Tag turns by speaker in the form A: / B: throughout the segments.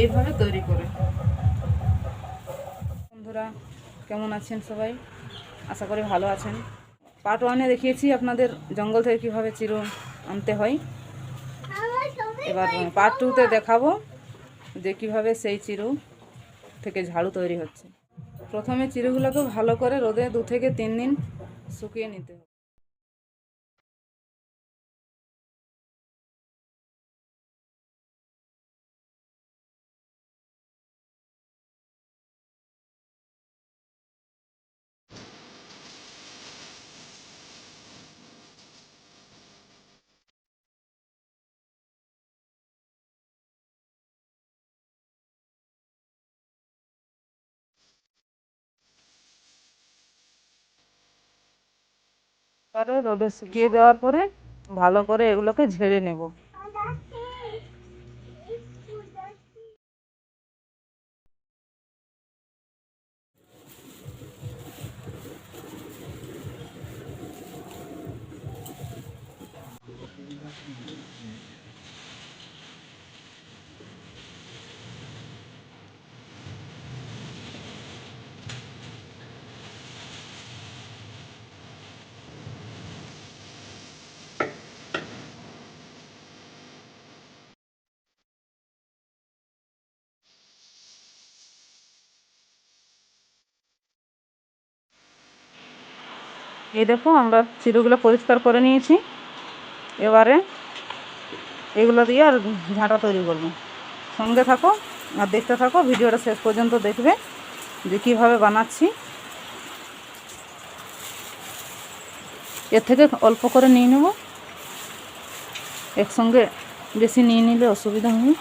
A: এইভাবে তৈরি করে। বন্ধুরা কেমন আছেন সবাই? আশা করি ভালো আছেন। পার্ট 1-এ দেখিয়েছি আপনাদের জঙ্গল থেকে কীভাবে চিরু আনতে হয়। এবার পার্ট 2-তে দেখাবো যে কীভাবে সেই চিরু থেকে ঝাড়ু তৈরি হচ্ছে। প্রথমে চিরুগুলোকে ভালো করে রোদে 2 থেকে 3 দিন শুকিয়ে নিতে হবে। পরে রোদে শুকিয়ে দেওয়ার পরে ভালো করে এগুলোকে ঝেড়ে নেব। এই দেখো আমরা চিরুগুলো পরিষ্কার করে নিয়েছি। এবারে এগুলো দিয়ে আর ঝাঁটা তৈরি করব। সঙ্গে থাকো আর দেখতে থাকো, ভিডিওটা শেষ পর্যন্ত দেখবে যে কীভাবে বানাচ্ছি। এর থেকে অল্প করে নিয়ে নেব, একসঙ্গে বেশি নিয়ে নিলে অসুবিধা হবে।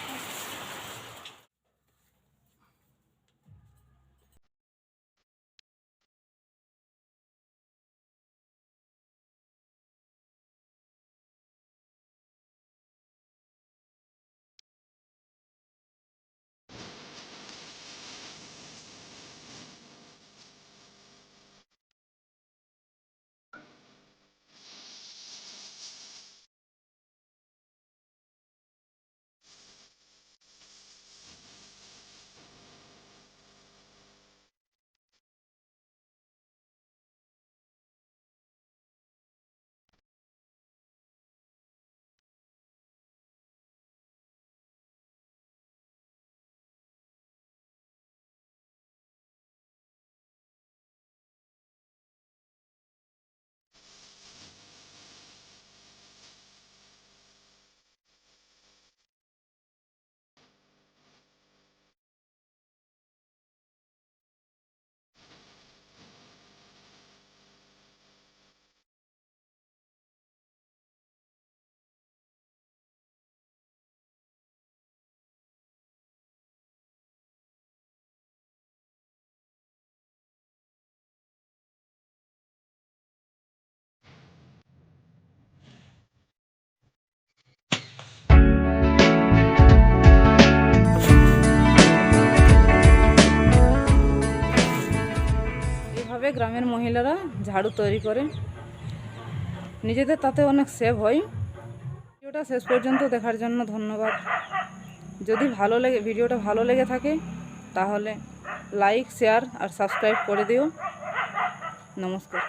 A: এইভাবে গ্রামের মহিলারা ঝাড়ু তৈরি করে, নিজেদের তাতে অনেক সেভ হয়। ভিডিওটা শেষ পর্যন্ত দেখার জন্য ধন্যবাদ। যদি ভিডিওটা ভালো লেগে থাকে তাহলে লাইক, শেয়ার আর সাবস্ক্রাইব করে দিও। নমস্কার।